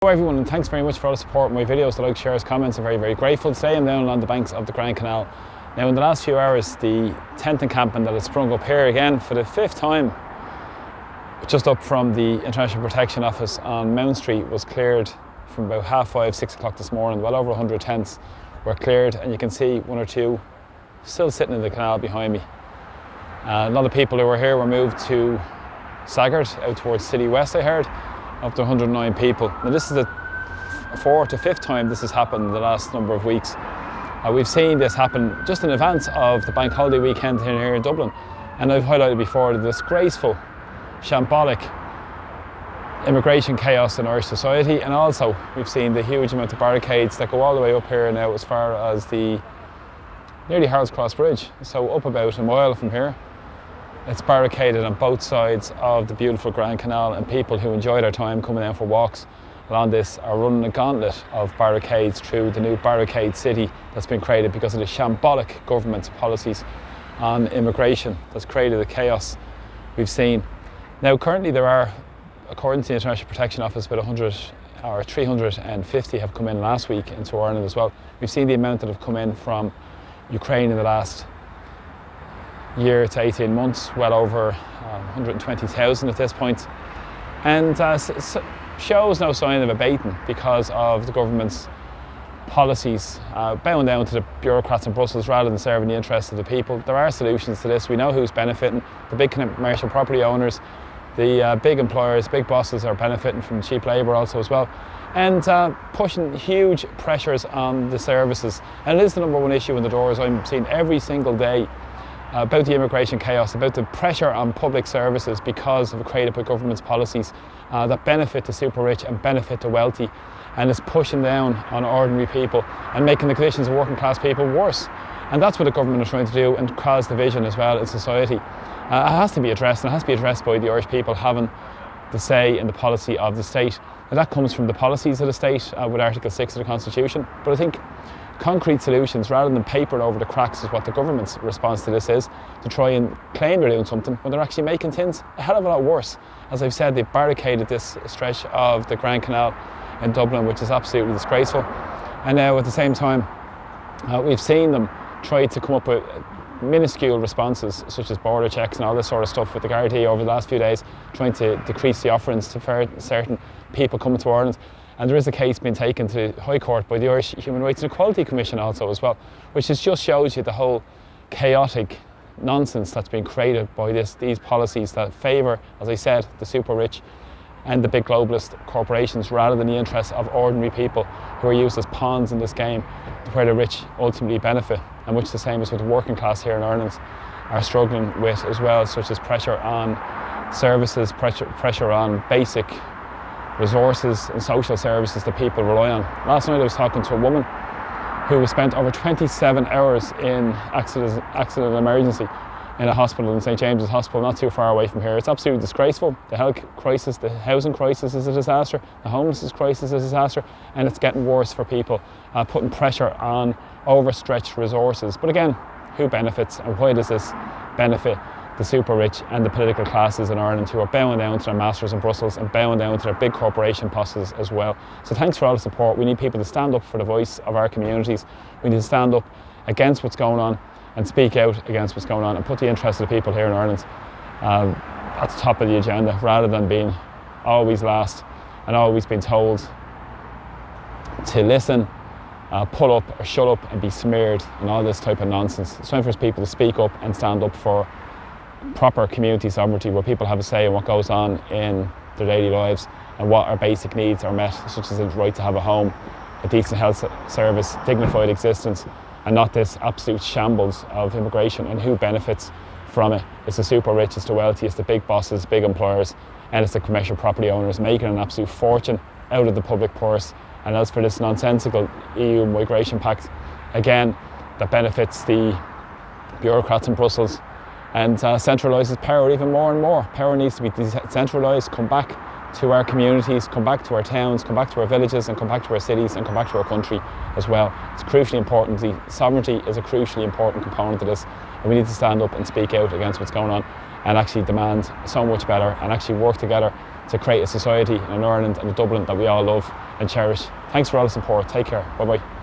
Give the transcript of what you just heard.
Hello everyone, and thanks very much for all the support on my videos, the likes, shares, comments. I'm very grateful. Today I'm down on the banks of the Grand Canal. Now in the last few hours, the 10th encampment that has sprung up here again for the 5th time, just up from the International Protection Office on Mount Street, was cleared from about 5:30, 6 o'clock this morning. Well over 100 tents were cleared, and you can see one or two still sitting in the canal behind me. A lot of people who were here were moved to Saggart, out towards City West, I heard. Up to 109 people. Now this is the 4th or 5th time this has happened in the last number of weeks. We've seen this happen just in advance of the bank holiday weekend here in Dublin, and I've highlighted before the disgraceful, shambolic immigration chaos in Irish society, and also we've seen the huge amount of barricades that go all the way up here now as far as the nearly Harold's Cross Bridge, so up about a mile from here. It's barricaded on both sides of the beautiful Grand Canal, and people who enjoy their time coming out for walks along this are running a gauntlet of barricades through the new barricade city that's been created because of the shambolic government's policies on immigration that's created the chaos we've seen. Now currently there are, according to the International Protection Office, about 100 or 350 have come in last week into Ireland as well. We've seen the amount that have come in from Ukraine in the last year to 18 months, well over 120,000 at this point, and shows no sign of abating because of the government's policies, bowing down to the bureaucrats in Brussels rather than serving the interests of the people. There are solutions to this. We know who's benefiting. The big commercial property owners, the big employers, big bosses are benefiting from cheap labour also as well, and pushing huge pressures on the services. And it is the number one issue in the doors I'm seeing every single day about the immigration chaos, about the pressure on public services because of created by government's policies that benefit the super rich and benefit the wealthy, and it's pushing down on ordinary people and making the conditions of working class people worse. And that's what the government is trying to do, and cause division as well in society. It has to be addressed, and it has to be addressed by the Irish people having the say in the policy of the state. And that comes from the policies of the state with Article 6 of the Constitution. But I think concrete solutions rather than papering over the cracks is what the government's response to this is, to try and claim they're doing something when they're actually making things a hell of a lot worse. As I've said, they've barricaded this stretch of the Grand Canal in Dublin, which is absolutely disgraceful. And now at the same time, we've seen them try to come up with minuscule responses such as border checks and all this sort of stuff with the Gardaí over the last few days, trying to decrease the offerings to certain people coming to Ireland. And there is a case being taken to High Court by the Irish Human Rights and Equality Commission also as well, which just shows you the whole chaotic nonsense that's been created by these policies that favour, as I said, the super rich and the big globalist corporations rather than the interests of ordinary people who are used as pawns in this game where the rich ultimately benefit, and which the same as with the working class here in Ireland are struggling with as well, such as pressure on services, pressure on basic resources and social services that people rely on. Last night I was talking to a woman who spent over 27 hours in accident emergency in a hospital in St James's Hospital, not too far away from here. It's absolutely disgraceful. The health crisis, the housing crisis is a disaster, the homelessness crisis is a disaster, and it's getting worse for people, putting pressure on overstretched resources. But again, who benefits, and why does this benefit the super rich and the political classes in Ireland, who are bowing down to their masters in Brussels and bowing down to their big corporation bosses as well? So thanks for all the support. We need people to stand up for the voice of our communities. We need to stand up against what's going on and speak out against what's going on and put the interests of the people here in Ireland at the top of the agenda, rather than being always last and always being told to listen, pull up or shut up and be smeared and all this type of nonsense. It's time for us people to speak up and stand up for proper community sovereignty, where people have a say in what goes on in their daily lives and what our basic needs are met, such as the right to have a home, a decent health service, dignified existence, and not this absolute shambles of immigration. And who benefits from it? It's the super rich, it's the wealthy, it's the big bosses, big employers, and it's the commercial property owners making an absolute fortune out of the public purse. And as for this nonsensical EU migration pact, again, that benefits the bureaucrats in Brussels and centralises power even more and more. Power needs to be decentralised, come back to our communities, come back to our towns, come back to our villages, and come back to our cities, and come back to our country as well. It's crucially important. The sovereignty is a crucially important component of this, and we need to stand up and speak out against what's going on and actually demand so much better and actually work together to create a society in Ireland and a Dublin that we all love and cherish. Thanks for all the support. Take care. Bye bye.